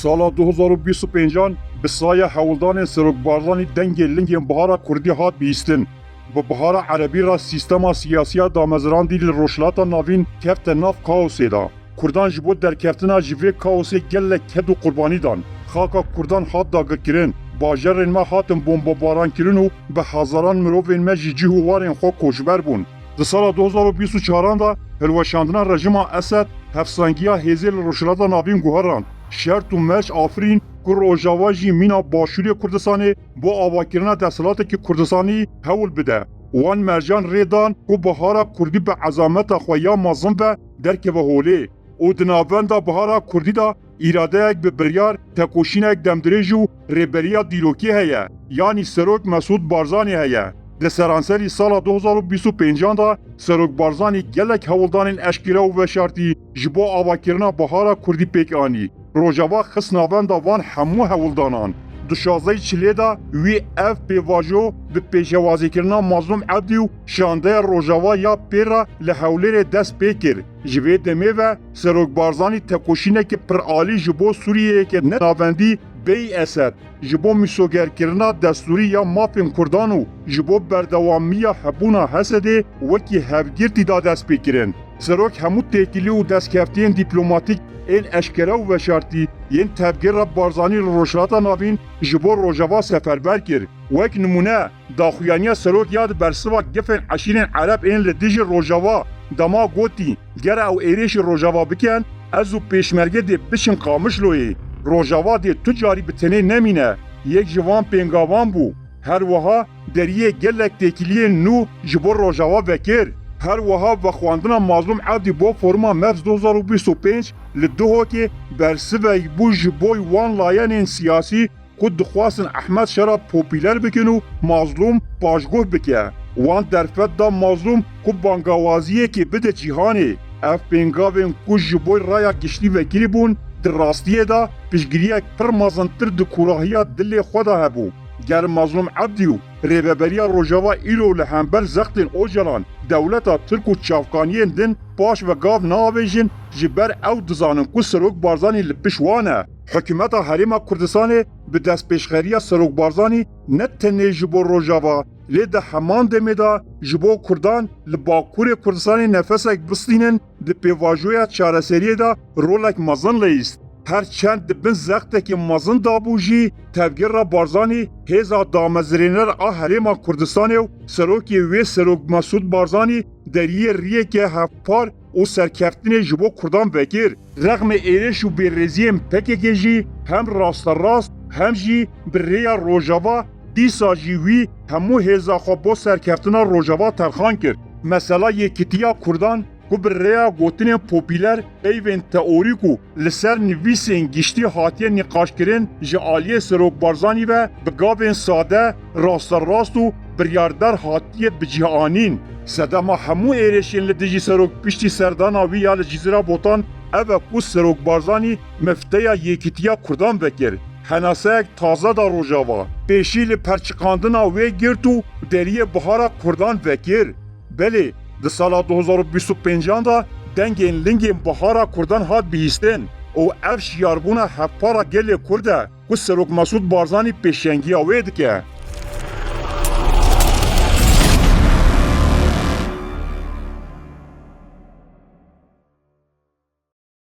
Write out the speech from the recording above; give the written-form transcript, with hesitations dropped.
Sala 2025 bi saya hewldanên Serokbarzanî dengê lingên Bihara Kurdî hat bîstin. Bi Bihara Erebî ra sîstema siyasiya damezrandî li rojhilata navîn kefte nav kaosê da. Kurdan ji bo derkeftina ji vê kaosê gelek ked û qurbanî dan. Xaka Kurdan hat dagikirin, bajarên me hatin bombebarankirin û bi hezaran mirovên me ji cih û warên xwe koçber bûn. Di sala 2024 da hilweşandina rejima Esed hevsangiya hêzê li rojhilata navîn guherand. Şert û meş Afrîn ku Rojava jî mîna Başûrê Kurdistanê bo avakirina desthilateke Kurdistanî hewl bide. Wan mercan rê dan ku Bihara Kurdî bi ezameta xwe ya mezin ve derkeve holê. û di navenda Bihara Kurdî da îradeyek bi biryar tekoşînek demdirêj û rêberiya dîlokî heye, yanî Serok Mesûd Barzanî heye. Di seranserî sala 2025 da Serokbarzanî gelek hewldanên eşkere û veşartî ji bo avakirina Bihara Kurdî pêk anî. Rojava xist navenda van hemû hewldanan. Di şazeyê çilê da wî ev pêvajo bi pêşewazîkirina Mazlûm Ebdî û şandeya Rojava ya pêra li hewlêrê dest pê kir. Ji vê demê ve Serokbarzanî tekoşînekî pir alî ji bo Sûriyeyeke ne navendî Bey Esed, ji bo mîsogerkirina destûrî ya mafên Kurdan û ji bo berdewamiya hebûna Hesedê wekî hevgirtî da dest pê kirin. Serok hemû têkilî û destkeftiyên dîplomatîk ên eşkere û veşartî yên tevgera Barzanî li rojhilata navîn ji bo Rojava seferber kir. Wek nimûne, daxuyaniya Serok ya di bersiva gefên eşîrên Ereb ên li dijî Rojava dema gotî gere ew êrişî Rojava bikin, ez û pêşmerge dê biçin Qamişloyê. Rojava dê tu carî bi tenê nemîne, yek ji van pêngavan bû. Her wiha deriyê gelek têkiliyên nû ji bo Rojava vekir. Her wiha vexwandina Mazlûm Ebdî bo forma Mevz 2025 li Duhokê bersivek bû ji bo wan layenên siyasî ku dixwastin Ehmed Şera popüler bikin û Mazlûm paşguh bike. Wan derfet da Mazlûm ku bangawaziyekê bide cîhanê. Ev pêngavên ku ji bo raya giştî vekirî bûn, di rastiyê da piştgiriyek pir mezintir di kurahiya dilê xwe da hebû. Ger Mazlûm Ebdî û rêveberiya Rojava îro li hember zextên Ocalan dewleta Tirk û çavkaniyên din paş ve gav naavêjin ji ber ew dizanin ku Serokbarzanî li pişt wan e. Hikûmeta Herêma Kurdistanê bi destpêşxeriya Serokbarzanî ne tenê ji bo Rojava lê di heman demê da ji bo Kurdan li Bakurê Kurdistanê nefesek bistînin di pêvajoya çareseriyê da rolek mezin lêist. Her çend dibin zextekê mezin dabû jî tevgera Barzanî hêza damezrêner a Herêma Kurdistanê û serokê wê Serok Mesûd Barzanî deriyê riyeke hevpar û serkeftinê ji bo Kurdan vekir. Rexmê êrîş û bêrêziyên PKK jî hem rasterast hem jî bi rêya Rojava dîsa jî wî hemû hêza xwe bo serkeftina Rojava terxan kir. Mesela yekîtiya Kurdan ku bi rêya gotinên popüler peyvên teorîk û li ser nivîsên giştî hatiye nîqaşkirin ji aliyê Serokbarzanî ve bi gavên sade, rasterast û biryardar hatiye bicîhanîn. Sedema hemû êrişên li dijî Serok piştî serdana wî ya li Cîzira Botan ev e ku Serokbarzanî mefteya yekîtiya Kurdan vekir. Henaseyek taze da Rojava, pêşî li perçiqandina wê girt û deriyê Bihara Kurdan vekir. Belê, di sala 2025 da dengên lingên Bihara Kurdan hat bihîstin û ev şiyarbûna hevpara gelê Kurd e ku Serok Mesûd Barzanî pêşengiya wê dike.